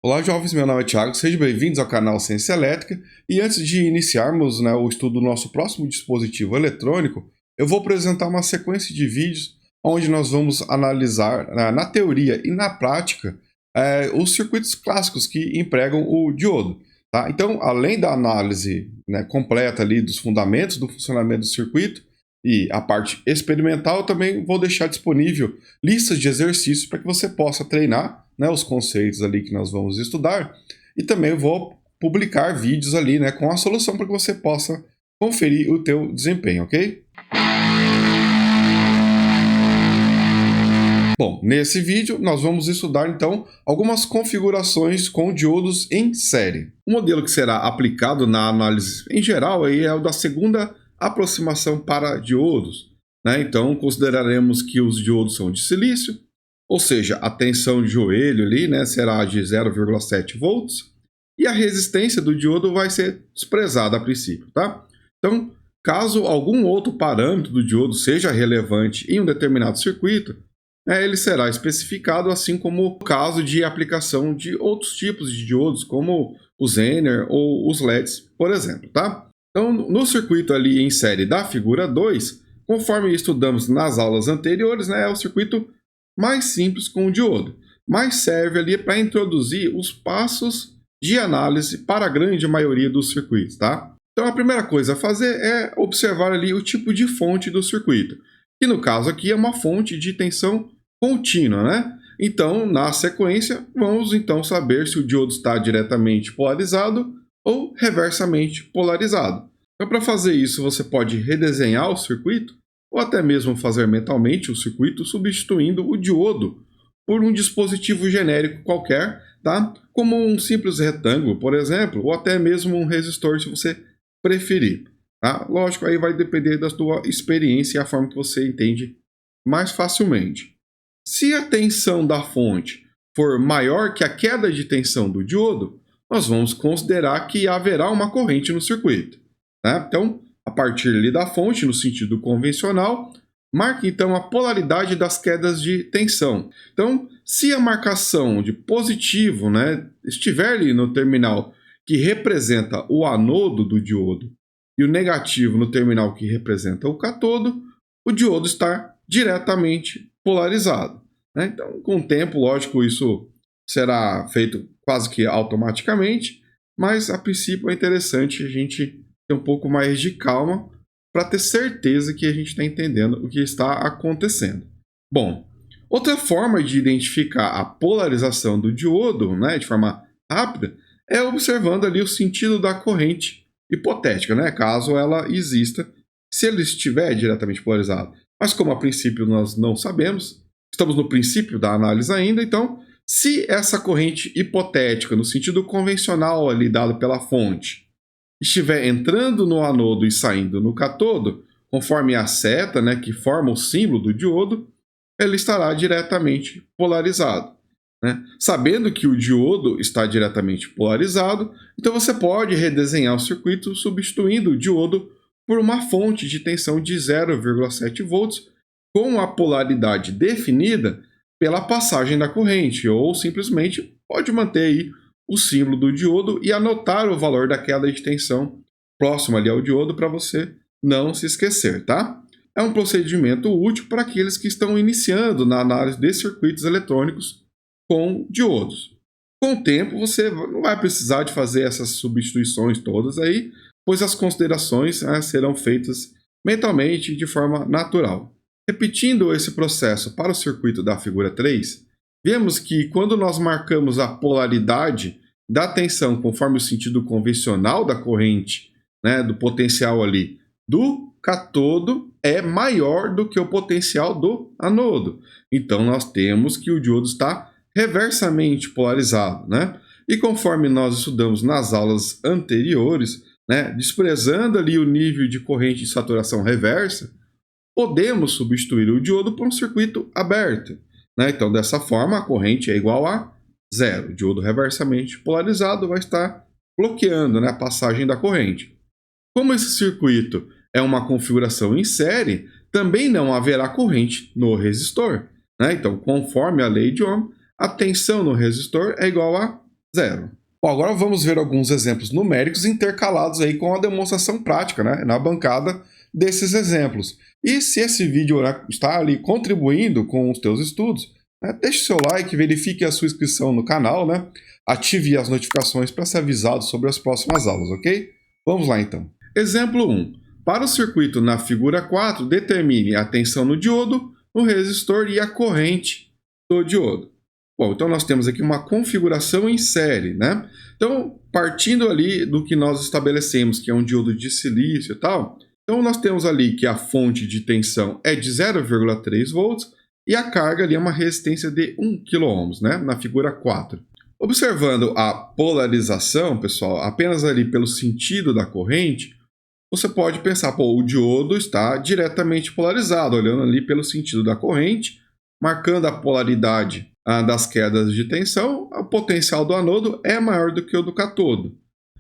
Olá, jovens, meu nome é Thiago, sejam bem-vindos ao canal Ciência Elétrica. E antes de iniciarmos, o estudo do nosso próximo dispositivo eletrônico, eu vou apresentar uma sequência de vídeos onde nós vamos analisar, na teoria e na prática, os circuitos clássicos que empregam o diodo. Tá? Então, além da análise, completa ali dos fundamentos do funcionamento do circuito e a parte experimental, eu também vou deixar disponível listas de exercícios para que você possa treinar, os conceitos ali que nós vamos estudar, e também vou publicar vídeos ali, com a solução para que você possa conferir o teu desempenho, ok? Bom, nesse vídeo nós vamos estudar então algumas configurações com diodos em série. O modelo que será aplicado na análise em geral aí é o da segunda aproximação para diodos, Então consideraremos que os diodos são de silício, ou seja, a tensão de joelho ali, será de 0,7 volts, e a resistência do diodo vai ser desprezada a princípio, tá? Então, caso algum outro parâmetro do diodo seja relevante em um determinado circuito, ele será especificado, assim como o caso de aplicação de outros tipos de diodos, como os Zener ou os LEDs, por exemplo, tá? Então, no circuito ali em série da figura 2, conforme estudamos nas aulas anteriores, é o circuito mais simples com o diodo, mas serve ali para introduzir os passos de análise para a grande maioria dos circuitos, tá? Então a primeira coisa a fazer é observar ali o tipo de fonte do circuito, que no caso aqui é uma fonte de tensão contínua, Então, na sequência, vamos então saber se o diodo está diretamente polarizado ou reversamente polarizado. Então, para fazer isso, você pode redesenhar o circuito ou até mesmo fazer mentalmente o circuito substituindo o diodo por um dispositivo genérico qualquer, tá? Como um simples retângulo, por exemplo, ou até mesmo um resistor, se você preferir. Tá? Lógico, aí vai depender da sua experiência e a forma que você entende mais facilmente. Se a tensão da fonte for maior que a queda de tensão do diodo, nós vamos considerar que haverá uma corrente no circuito. Então, a partir ali da fonte, no sentido convencional, marque então a polaridade das quedas de tensão. Então, se a marcação de positivo estiver ali no terminal que representa o anodo do diodo e o negativo no terminal que representa o catodo, o diodo está diretamente polarizado. Então, com o tempo, lógico, isso será feito quase que automaticamente, mas a princípio é interessante a gente ter um pouco mais de calma para ter certeza que a gente está entendendo o que está acontecendo. Bom, outra forma de identificar a polarização do diodo, de forma rápida, é observando ali o sentido da corrente hipotética, caso ela exista, se ele estiver diretamente polarizado. Mas como a princípio nós não sabemos, estamos no princípio da análise ainda, então, se essa corrente hipotética, no sentido convencional ali dado pela fonte, estiver entrando no anodo e saindo no catodo, conforme a seta que forma o símbolo do diodo, ele estará diretamente polarizado. Sabendo que o diodo está diretamente polarizado, então você pode redesenhar o circuito substituindo o diodo por uma fonte de tensão de 0,7 volts com a polaridade definida pela passagem da corrente, ou simplesmente pode manter aí o símbolo do diodo e anotar o valor da queda de tensão próximo ali ao diodo para você não se esquecer, tá? É um procedimento útil para aqueles que estão iniciando na análise de circuitos eletrônicos com diodos. Com o tempo, você não vai precisar de fazer essas substituições todas aí, pois as considerações serão feitas mentalmente de forma natural. Repetindo esse processo para o circuito da figura 3, vemos que quando nós marcamos a polaridade da tensão conforme o sentido convencional da corrente, do potencial ali do catodo, é maior do que o potencial do anodo. Então nós temos que o diodo está reversamente polarizado. E conforme nós estudamos nas aulas anteriores, desprezando ali o nível de corrente de saturação reversa, podemos substituir o diodo por um circuito aberto. Então, dessa forma, a corrente é igual a zero. O diodo reversamente polarizado vai estar bloqueando a passagem da corrente. Como esse circuito é uma configuração em série, também não haverá corrente no resistor. Então, conforme a lei de Ohm, a tensão no resistor é igual a 0. Bom, agora vamos ver alguns exemplos numéricos intercalados aí com a demonstração prática, né, na bancada desses exemplos. E se esse vídeo, né, está ali contribuindo com os teus estudos, né, deixe seu like, verifique a sua inscrição no canal, né, ative as notificações para ser avisado sobre as próximas aulas, ok? Vamos lá então. Exemplo 1. Para o circuito na figura 4, determine a tensão no diodo, no resistor e a corrente do diodo. Bom, então nós temos aqui uma configuração em série, né? Então, partindo ali do que nós estabelecemos, que é um diodo de silício e tal, então nós temos ali que a fonte de tensão é de 0,3 volts e a carga ali é uma resistência de 1 kΩ, né? Na figura 4. Observando a polarização, pessoal, apenas ali pelo sentido da corrente, você pode pensar, pô, o diodo está diretamente polarizado, olhando ali pelo sentido da corrente, marcando a polaridade das quedas de tensão, o potencial do anodo é maior do que o do catodo.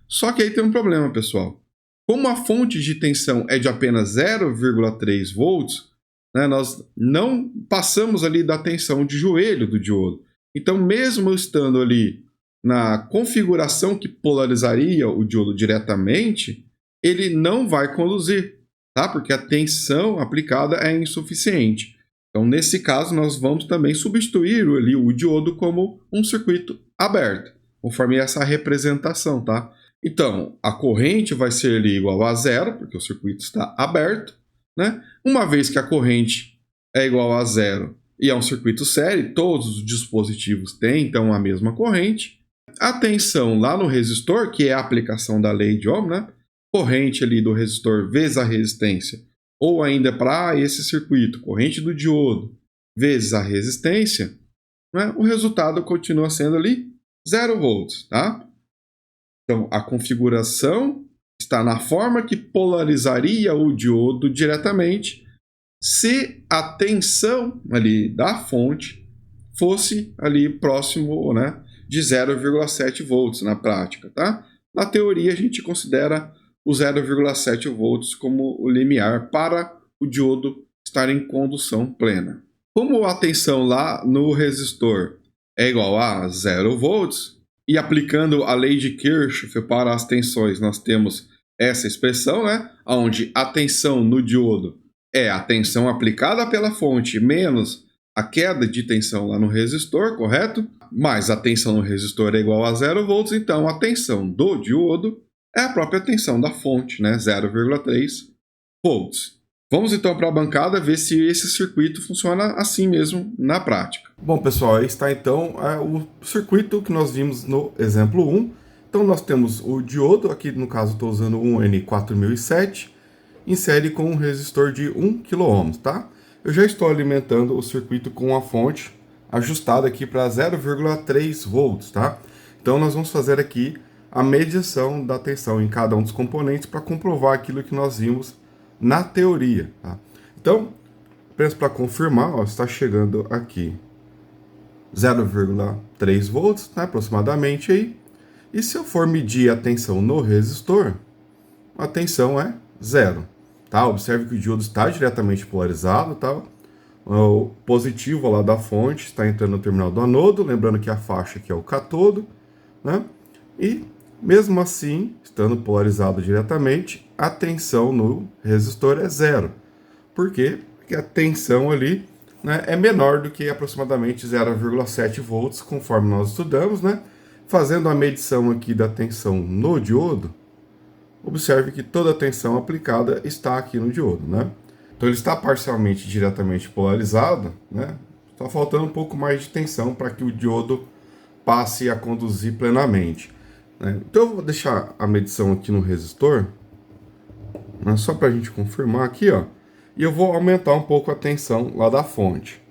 Só que aí tem um problema, pessoal. Como a fonte de tensão é de apenas 0,3 volts, né, nós não passamos ali da tensão de joelho do diodo. Então, mesmo estando ali na configuração que polarizaria o diodo diretamente, ele não vai conduzir, tá? Porque a tensão aplicada é insuficiente. Então, nesse caso, nós vamos também substituir ali o diodo como um circuito aberto, conforme essa representação, tá? Então, a corrente vai ser ali igual a 0, porque o circuito está aberto, né? Uma vez que a corrente é igual a 0 e é um circuito série, todos os dispositivos têm, então, a mesma corrente. A tensão lá no resistor, que é a aplicação da lei de Ohm, né? Corrente ali do resistor vezes a resistência, ou ainda para esse circuito, corrente do diodo vezes a resistência, né, o resultado continua sendo ali 0 volts, tá? Então, a configuração está na forma que polarizaria o diodo diretamente se a tensão ali da fonte fosse ali próximo, né, de 0,7 volts na prática, tá? Na teoria, a gente considera o 0,7 volts como o limiar para o diodo estar em condução plena. Como a tensão lá no resistor é igual a 0 volts, e aplicando a lei de Kirchhoff para as tensões, nós temos essa expressão, né, onde a tensão no diodo é a tensão aplicada pela fonte menos a queda de tensão lá no resistor, correto? Mas a tensão no resistor é igual a 0 volts, então a tensão do diodo é a própria tensão da fonte, né? 0,3 volts. Vamos então para a bancada ver se esse circuito funciona assim mesmo na prática. Bom, pessoal, aí está então o circuito que nós vimos no exemplo 1. Então nós temos o diodo, aqui no caso estou usando um N4007, em série com um resistor de 1 kΩ, tá? Eu já estou alimentando o circuito com a fonte ajustada aqui para 0,3 volts, tá? Então nós vamos fazer aqui a medição da tensão em cada um dos componentes para comprovar aquilo que nós vimos na teoria, tá? Então, apenas para confirmar, ó, está chegando aqui 0,3 volts, né, aproximadamente aí. E se eu for medir a tensão no resistor, a tensão é 0, tá? Observe que o diodo está diretamente polarizado, tá? O positivo lá da fonte está entrando no terminal do anodo, lembrando que a faixa aqui é o catodo, né? E mesmo assim, estando polarizado diretamente, a tensão no resistor é 0. Por quê? Porque a tensão ali, né, é menor do que aproximadamente 0,7 volts, conforme nós estudamos, né? Fazendo a medição aqui da tensão no diodo, observe que toda a tensão aplicada está aqui no diodo, né? Então ele está parcialmente diretamente polarizado, né? Está faltando um pouco mais de tensão para que o diodo passe a conduzir plenamente. Então eu vou deixar a medição aqui no resistor, né, só para a gente confirmar aqui, ó, e eu vou aumentar um pouco a tensão lá da fonte.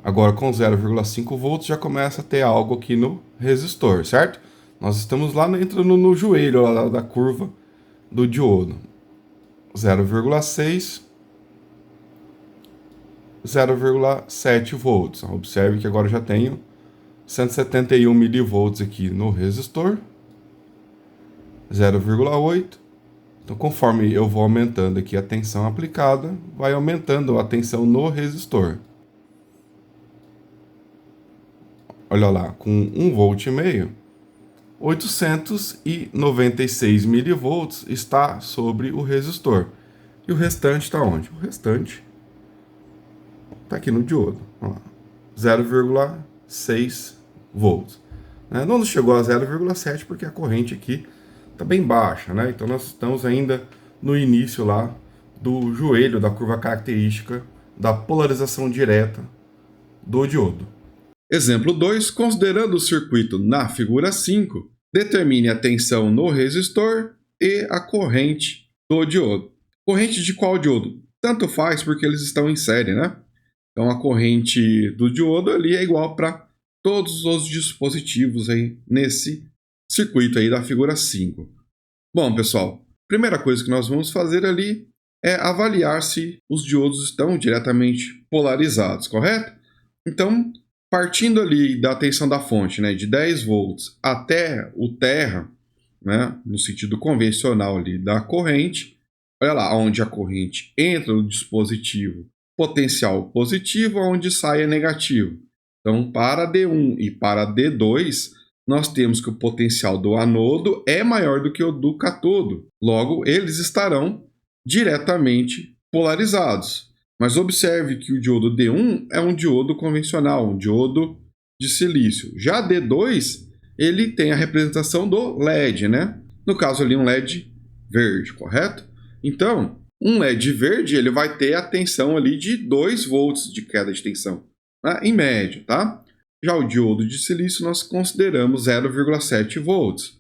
Agora com 0,5 volts já começa a ter algo aqui no resistor, certo? Nós estamos lá entrando no joelho lá da curva do diodo. 0,6, 0,7 volts. Observe que agora já tenho 171 milivolts aqui no resistor, 0,8. Então, conforme eu vou aumentando aqui a tensão aplicada, vai aumentando a tensão no resistor. olha lá, com 1,5 volt, 896 milivolts está sobre o resistor. E o restante está onde? O restante está aqui no diodo. 0,6 volts. Não chegou a 0,7 porque a corrente aqui está bem baixa, né? Então nós estamos ainda no início lá do joelho da curva característica da polarização direta do diodo. Exemplo 2, considerando o circuito na figura 5, determine a tensão no resistor e a corrente do diodo. Corrente de qual diodo? Tanto faz porque eles estão em série, né? Então a corrente do diodo ali é igual para todos os dispositivos aí nesse circuito aí da figura 5. Bom, pessoal, primeira coisa que nós vamos fazer ali é avaliar se os diodos estão diretamente polarizados, correto? Então, partindo ali da tensão da fonte, né, de 10 volts até o terra, né, no sentido convencional ali da corrente, olha lá, onde a corrente entra no dispositivo, potencial positivo, onde sai é negativo. Então, para D1 e para D2, nós temos que o potencial do anodo é maior do que o do catodo. Logo, eles estarão diretamente polarizados. Mas observe que o diodo D1 é um diodo convencional, um diodo de silício. Já D2, ele tem a representação do LED, né? No caso ali, um LED verde, correto? Então, um LED verde ele vai ter a tensão ali de 2 volts de queda de tensão, né? Em média, tá? Já o diodo de silício nós consideramos 0,7 volts.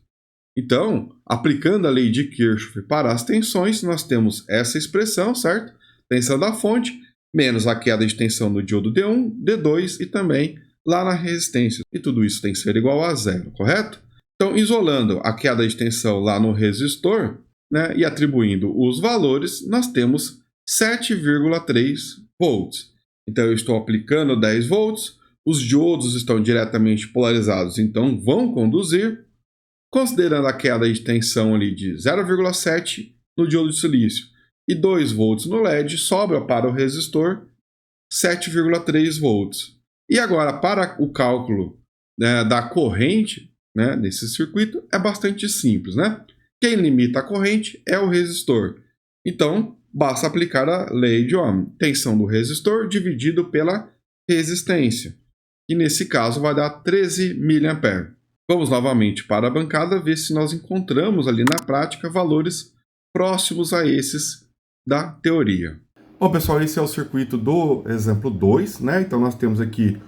Então, aplicando a lei de Kirchhoff para as tensões, nós temos essa expressão, certo? Tensão da fonte, menos a queda de tensão no diodo D1, D2 e também lá na resistência. E tudo isso tem que ser igual a zero, correto? Então, isolando a queda de tensão lá no resistor, né, e atribuindo os valores, nós temos 7,3 volts. Então, eu estou aplicando 10 volts, os diodos estão diretamente polarizados, então vão conduzir. Considerando a queda de tensão ali de 0,7 no diodo de silício e 2 volts no LED, sobra para o resistor 7,3 volts. E agora, para o cálculo, né, da corrente, né, nesse circuito, é bastante simples, né? Quem limita a corrente é o resistor. Então, basta aplicar a lei de Ohm, tensão do resistor dividido pela resistência, que nesse caso vai dar 13 mA. Vamos novamente para a bancada ver se nós encontramos ali na prática valores próximos a esses da teoria. Bom, pessoal, esse é o circuito do exemplo 2, né? Então nós temos aqui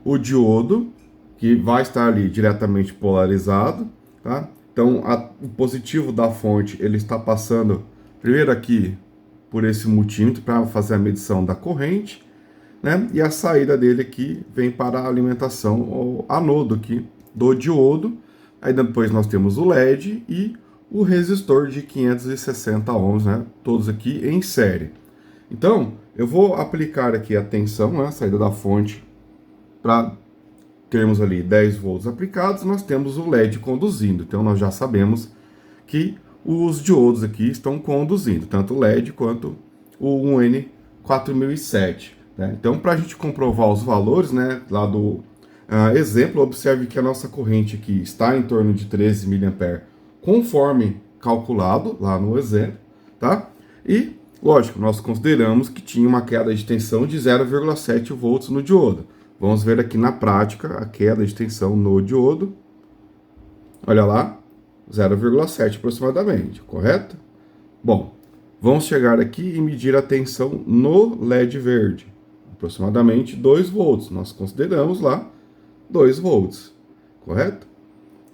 o diodo, que vai estar ali diretamente polarizado, tá? Então o positivo da fonte, ele está passando primeiro aqui por esse multímetro para fazer a medição da corrente, né? E a saída dele aqui vem para a alimentação, o anodo aqui do diodo. Aí depois nós temos o LED e o resistor de 560 ohms, né? Todos aqui em série. Então, eu vou aplicar aqui a tensão, né? A saída da fonte, para termos ali 10 volts aplicados, nós temos o LED conduzindo. Então, nós já sabemos que os diodos aqui estão conduzindo, tanto o LED quanto o 1N4007. Né? Então, para a gente comprovar os valores, né, lá do exemplo, observe que a nossa corrente aqui está em torno de 13 mA, conforme calculado lá no exemplo, tá? E, lógico, nós consideramos que tinha uma queda de tensão de 0,7 volts no diodo. Vamos ver aqui na prática a queda de tensão no diodo. Olha lá, 0,7 aproximadamente, correto? Bom, vamos chegar aqui e medir a tensão no LED verde, aproximadamente 2 volts. Nós consideramos lá 2 volts, correto?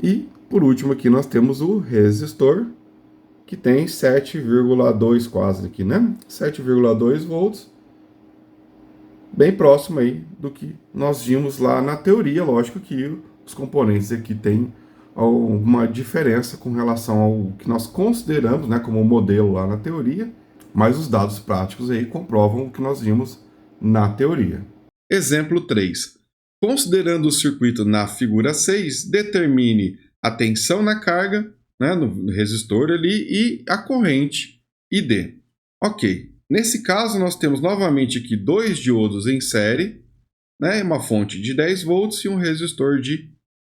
E, por último, aqui nós temos o resistor, que tem 7,2 quase aqui, né? 7,2 volts, bem próximo aí do que nós vimos lá na teoria. Lógico que os componentes aqui têm alguma diferença com relação ao que nós consideramos, né, como modelo lá na teoria, mas os dados práticos aí comprovam o que nós vimos na teoria. Exemplo 3. Considerando o circuito na figura 6, determine a tensão na carga, né, no resistor ali, e a corrente ID. Ok, nesse caso nós temos novamente aqui 2 diodos em série, né? Uma fonte de 10 volts e um resistor de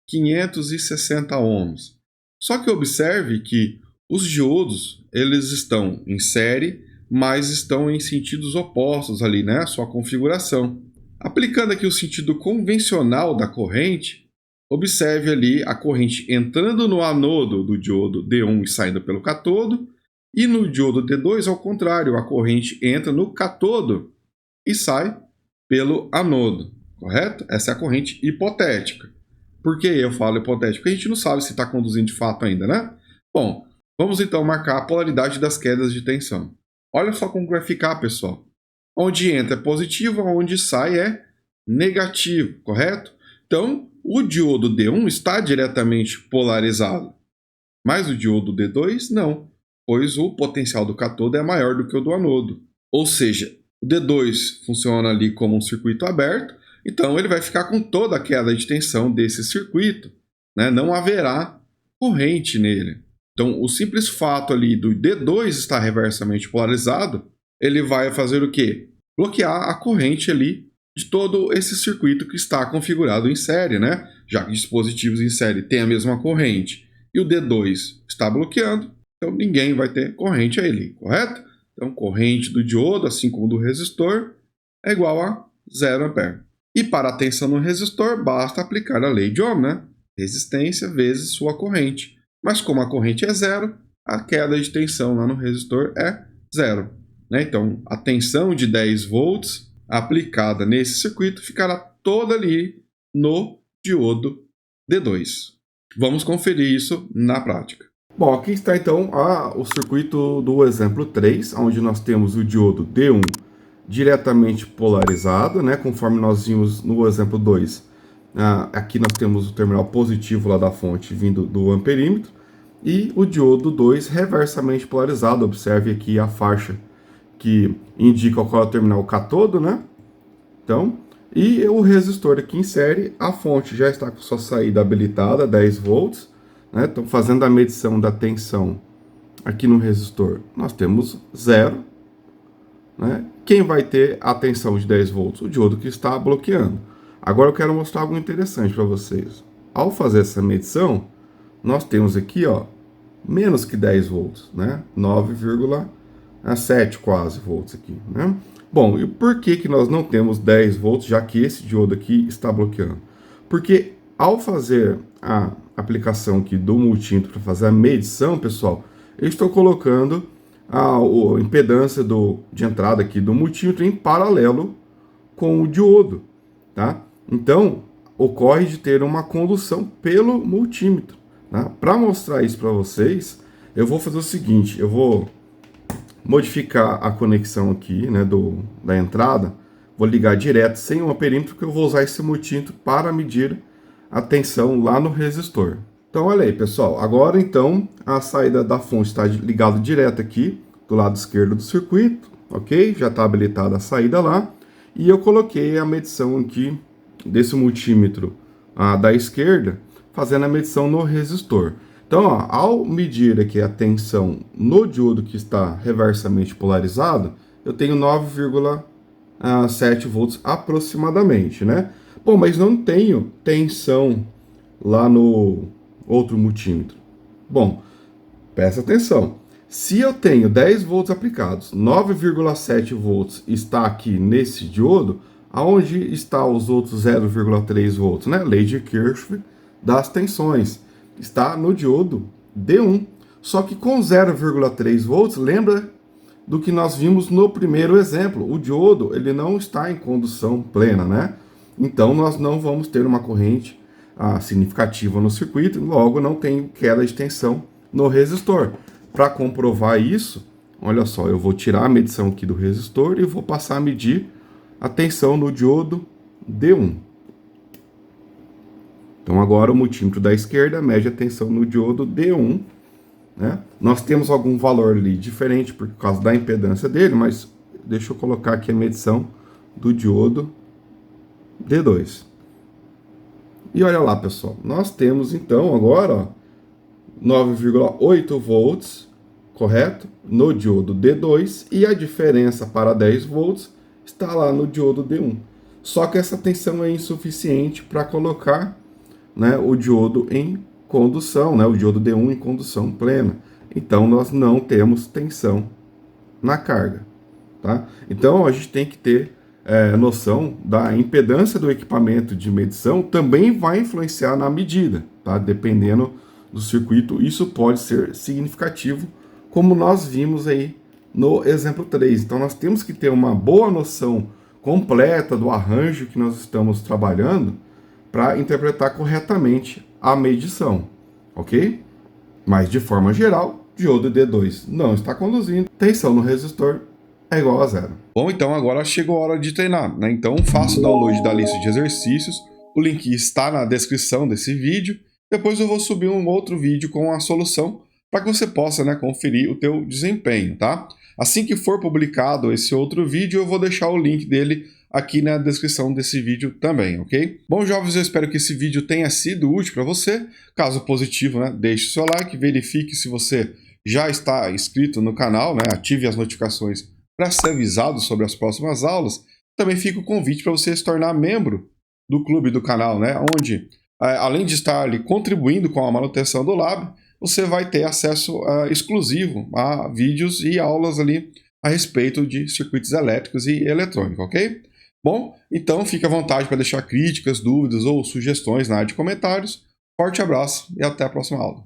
560 ohms. Só que observe que os diodos, eles estão em série, mas estão em sentidos opostos ali, né? Sua configuração. Aplicando aqui o sentido convencional da corrente, observe ali a corrente entrando no anodo do diodo D1 e saindo pelo catodo, e no diodo D2, ao contrário, a corrente entra no catodo e sai pelo anodo, correto? Essa é a corrente hipotética. Por que eu falo hipotético? Porque a gente não sabe se está conduzindo de fato ainda, né? Bom, vamos então marcar a polaridade das quedas de tensão. Olha só como vai ficar, pessoal. Onde entra é positivo, onde sai é negativo, correto? Então, o diodo D1 está diretamente polarizado, mas o diodo D2 não, pois o potencial do catodo é maior do que o do anodo. Ou seja, o D2 funciona ali como um circuito aberto, então ele vai ficar com toda a queda de tensão desse circuito, né? Não haverá corrente nele. Então, o simples fato ali do D2 estar reversamente polarizado, ele vai fazer o quê? Bloquear a corrente ali de todo esse circuito que está configurado em série, né? Já que dispositivos em série têm a mesma corrente e o D2 está bloqueando, então ninguém vai ter corrente ali, correto? Então, corrente do diodo, assim como do resistor, é igual a 0 ampere. E para a tensão no resistor, basta aplicar a lei de Ohm, né? Resistência vezes sua corrente. Mas como a corrente é zero, a queda de tensão lá no resistor é zero, né? Então, a tensão de 10 volts aplicada nesse circuito ficará toda ali no diodo D2. Vamos conferir isso na prática. Bom, aqui está então o circuito do exemplo 3, onde nós temos o diodo D1 diretamente polarizado, né? Conforme nós vimos no exemplo 2. Aqui nós temos o terminal positivo lá da fonte vindo do amperímetro e o diodo 2 reversamente polarizado. Observe aqui a faixa que indica qual é o terminal catodo, né? Então, e o resistor aqui em série, a fonte já está com sua saída habilitada, 10 volts, né? Então, fazendo a medição da tensão aqui no resistor, nós temos 0, né? Quem vai ter a tensão de 10 volts? O diodo que está bloqueando. Agora eu quero mostrar algo interessante para vocês. Ao fazer essa medição, nós temos aqui, ó, menos que 10 volts, né? 9,7 quase volts aqui, né? Bom, e por que que nós não temos 10 volts, já que esse diodo aqui está bloqueando? Porque ao fazer a aplicação aqui do multímetro para fazer a medição, pessoal, eu estou colocando a impedância de entrada aqui do multímetro em paralelo com o diodo, tá? Então, ocorre de ter uma condução pelo multímetro, tá? Para mostrar isso para vocês, eu vou fazer o seguinte, eu vou modificar a conexão aqui, né, da entrada, vou ligar direto sem um amperímetro, porque eu vou usar esse multímetro para medir a tensão lá no resistor. Então, olha aí, pessoal, agora então a saída da fonte está ligada direto aqui do lado esquerdo do circuito, ok? Já está habilitada a saída lá, e eu coloquei a medição aqui desse multímetro da esquerda, fazendo a medição no resistor. Então, ó, ao medir aqui a tensão no diodo que está reversamente polarizado, eu tenho 9,7 volts aproximadamente, né? Bom, mas não tenho tensão lá no outro multímetro. Bom, presta atenção. Se eu tenho 10 volts aplicados, 9,7 volts está aqui nesse diodo, aonde está os outros 0,3 volts, né? Lei de Kirchhoff das tensões. Está no diodo D1. Só que com 0,3 volts, lembra do que nós vimos no primeiro exemplo. O diodo ele não está em condução plena, né? Então nós não vamos ter uma corrente significativa no circuito, logo não tem queda de tensão no resistor. Para comprovar isso, olha só, eu vou tirar a medição aqui do resistor e vou passar a medir a tensão no diodo D1. Então agora o multímetro da esquerda mede a tensão no diodo D1, né? Nós temos algum valor ali diferente por causa da impedância dele, mas deixa eu colocar aqui a medição do diodo D2. E olha lá, pessoal, nós temos então agora 9,8 volts, correto? No diodo D2, e a diferença para 10 volts está lá no diodo D1. Só que essa tensão é insuficiente para colocar, né, o diodo em condução, né, o diodo D1 em condução plena. Então nós não temos tensão na carga. Tá? Então a gente tem que ter noção da impedância do equipamento de medição, também vai influenciar na medida, tá? Dependendo do circuito, isso pode ser significativo, como nós vimos aí no exemplo 3. Então nós temos que ter uma boa noção completa do arranjo que nós estamos trabalhando para interpretar corretamente a medição, ok? Mas de forma geral, diodo D2 não está conduzindo, tensão no resistor é igual a zero. Bom, então agora chegou a hora de treinar, né? Então faça o download da lista de exercícios, o link está na descrição desse vídeo. Depois eu vou subir um outro vídeo com a solução para que você possa, né, conferir o teu desempenho, tá? Assim que for publicado esse outro vídeo, eu vou deixar o link dele aqui na descrição desse vídeo também, ok? Bom, jovens, eu espero que esse vídeo tenha sido útil para você. Caso positivo, né, deixe o seu like, verifique se você já está inscrito no canal, né, ative as notificações para ser avisado sobre as próximas aulas. Também fica o convite para você se tornar membro do clube do canal, né, onde, além de estar ali contribuindo com a manutenção do Lab, você vai ter acesso exclusivo a vídeos e aulas ali a respeito de circuitos elétricos e eletrônicos, ok? Bom, então fique à vontade para deixar críticas, dúvidas ou sugestões na área de comentários. Forte abraço e até a próxima aula.